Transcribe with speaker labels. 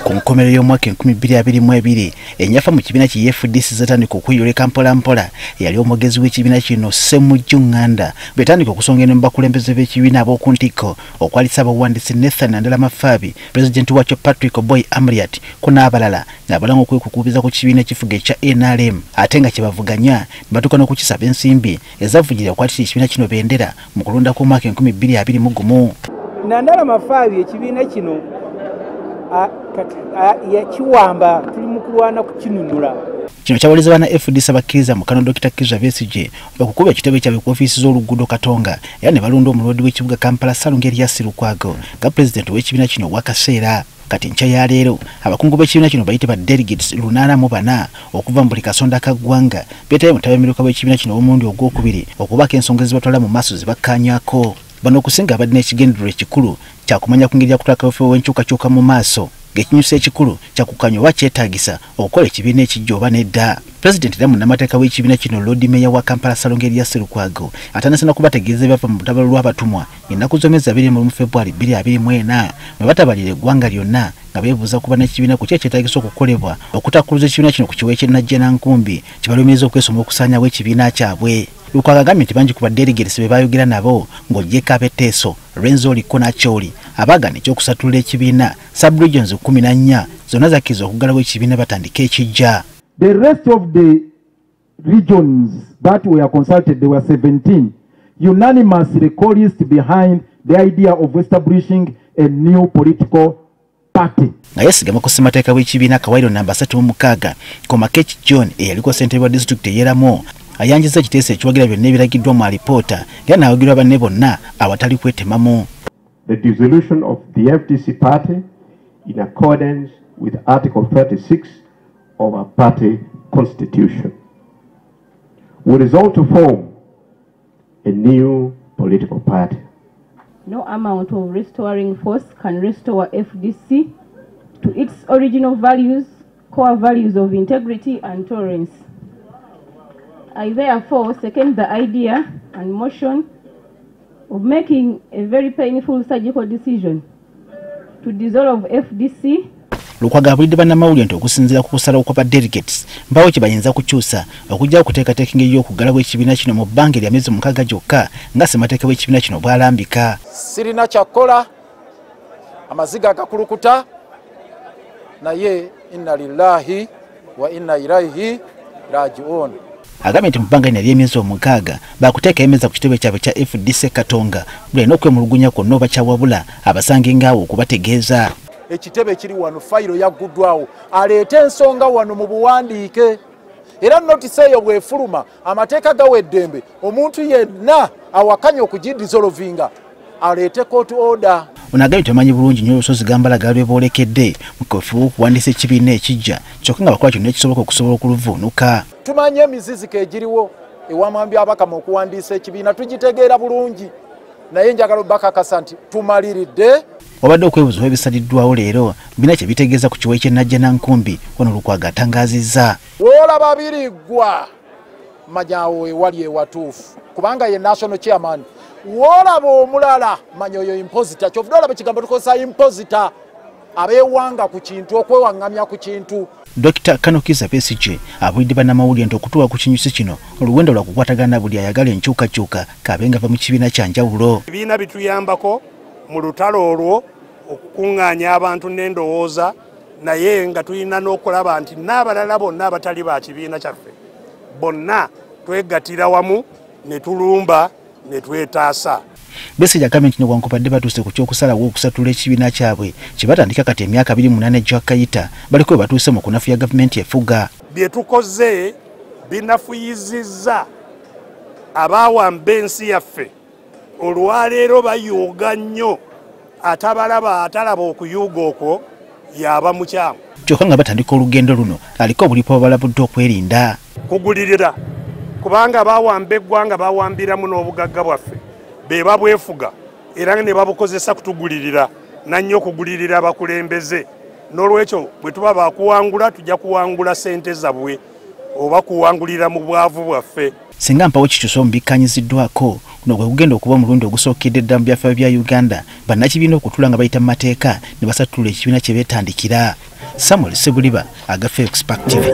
Speaker 1: Ku nkomerero y'omwaka 2022 enyafa mu kibiina ki FDC zatandika okuyoleka mpola yali omugezi w'ekibiina kino Ssemujju Nganda betandika okusonga eno bakulembeze b'ekibiina ab'oku ntiko okwalisa abawandiisi Nathan Andala Fabi, pulezidenti wakyo Patrick Boy Amriat kunaabalala ng'abalanga okwekukubiza ku kibiina ekifuga ekya NRM ate nga kyebavuganya batuuka n'okukisaba ensimbi ezavujira okwatisa ekibiina kino bendera mu kulonda kw'omwaka 2021.
Speaker 2: Nandala Mafabi ekibiina kino yakiwamba tuli mu kulwana kukinunula.
Speaker 1: Kino kyawaliza bana FDC abakkiriza mu Kano Dr. Kizza Besigye okukuba ekitebe kyabwe ku ofiisi z'oluguudo Katonga era ne balonda omulodi w'ekibuga Kampala Salungi Erias Lukwago nga pulezidenti w'ekibiina kino wakaseera. Kati nkya ya leero abakungu b'ekibiina kino bayite ba delegates 804 okuva mu buli kasonda ka ggwanga beetayo mu ttabeemiruka bw'ekibiina kino omulundi ogwokubiri okubaka ensonga ezibatwala mu maaso zibakkaanyaako. Bano okusinga abadde n'ekigendererwa ekikulu kyakumanya ku ngeri ya kutwala kaweefube w'enkyukakyuka mu maaso ng'ekinyusa ekikulu kyakukanya oba kyetaagisa okukola ekibiina ekijja oba nedda. Pulezidenti era munnamateeka w'ekibiina kino Lord Mayor wa Kampala Salungi Erias Lukwago atandise n'okubategeeza ebyava mu lutabalo lw'abatumwa ennaku z'omwezi 21 February 2024 mwe batabalira eggwanga lyonna nga beebuuza kuba n'ekibiina ku kyetaagisa okukolebwa okutakuluza ekibiina kino ku kiwe ky'Ennajja Nankumbi kibalumiriza okwesoma okusaanyawo ekibiina kyabwe. Lukwago agambye nti bangi ku badelegates be baayogera nabo ng'ogyeko ab'etteeso Renzo Likona Choli abaagana ekyokusatulula ekibiina sub-regions 14 zonna zakkiriza okuggalawo ekibiina batandika ekijja.
Speaker 3: The rest of the regions that were consulted, there were 17, unanimously coalesced behind the idea of establishing a new political party.
Speaker 1: Nga yesigama ku ssemateeka w'ekibiina Kawairo namba 36 Komakech John eyaliko ssentebe wa disitulikiti ey'Eramu ayanjiza ekiteeso ekiwagira byonna ebiragiddwa mu alipoota era n'awagira banne bonna awatali kwetemamu.
Speaker 4: The dissolution of the FDC party in accordance with Article 36 of our party constitution will result to form a new political party.
Speaker 5: No amount of restoring force can restore FDC to its original values, core values of integrity and tolerance. I therefore second the idea and motion of making a very painful surgical decision to dissolve FDC.
Speaker 1: Lukwago abulidde bannamawulire nti okusinziira ku kusalawo kwa delegates mbawo kye bayinza kukyusa okujjawo okuteekateeka engeri y'okuggalawo ekibiina kino mu bbanga erya myezi 6 gyokka nga ssemateeka w'ekibiina kino bw'alambika.
Speaker 6: Sirina kyakkola amaziga agakulukuta naye inna lillahi wa inna ilaihi raji'un.
Speaker 1: Agambye nti mu bbanga lino ery'emyezi 6 baakuteeka emeza ku kitebe kyabwe kya FDC Katonga buli alina okwemulugunya kwonna oba kyawabula abasange ngaawo okubategeeza.
Speaker 6: Ekitebe kiri wano fayiro yagguddwawo aleete ensonga wano mu buwandiike era notisi eyo bwefuluma amateeka gaweddembe omuntu yenna awakanya okugidisolovinga aleete court order.
Speaker 1: Ono agambye tebamanyi bulungi nnyo olusozi Gambalaga lwe boolekedde mu kaweefube okuwandiisa ekibiina ekijja kyokka nga bakola kyonna ekisoboka okusobola okuluvuunuka.
Speaker 6: Tumanye emiziziko egiriwo ewamwambi abakama okuwandiisa ekibiina tugitegeera bulungi naye njagala bakakasa nti tumaliridde.
Speaker 1: Wabadde okwebuuza ebisaliddwawo leero bina kye bitegeeza ku kiwe ky'Ennajja Nankumbi wano Lukwago atangaazizza.
Speaker 6: Woolaba biriggwa manyaawo ewali ewatuufu kubanga ye national chairman. Woolaba omulala manya oyo imposita kyovudde olaba ekigambo tukozesa imposita abeewanga ku kintu okwewaŋŋamya ku kintu.
Speaker 1: Dr. Kizza Besigye abulidde bannamawulire nti okutuuka ku kinyusi kino oluwendo lwa kukwatagana buli ayagala enkyukakyuka kaabenga va mu kibiina kya njawulo.
Speaker 7: Ebibiina bituyambako mu lutalo olwo okukuŋŋaanya abantu n'endowooza naye nga tulina n'okulaba nti n'abalala bonna abatali ba kibiina kyaffe bonna twegattira wamu ne tulumba ne twetaasa.
Speaker 1: Besigye agambye nti newankubadde batuuse ku ky'okusalawo okusatula ekibiina kyabwe kye batandika kati emyaka 28 gyakayita baliko we batuuse mu kunafuya gavumenti efuga.
Speaker 7: Bye tukoze binafuyizizza abaawamba ensi yaffe olwaleero bayuuga nnyo atalaba okuyuuga okwo yaba mukyamu.
Speaker 1: Kyokka nga batandika olugendo luno aliko obulipo balabudde okwerinda.
Speaker 7: Kugulirira kubanga baawamba eggwanga baawambiramu n'obugagga bwaffe be babwefuga era ne babukozesa kutugulirira nannyo okugulirira abakulembeze. N'olwekyo bwe tuba bakuwangula tujja kuwangula ssente zabwe oba kuwangulira mu bwavu bwaffe.
Speaker 1: Singa mpawo kikyusa omubikkanyiziddwako kuno gwe kugenda okuba omulundi ogusookedde edda mu byafaayo bya Uganda bannakibiina okutula nga bayita mu mateeka ne basatulula ekibiina kye beetandikira. Samuel Sebuliba, Agafa Expact TV.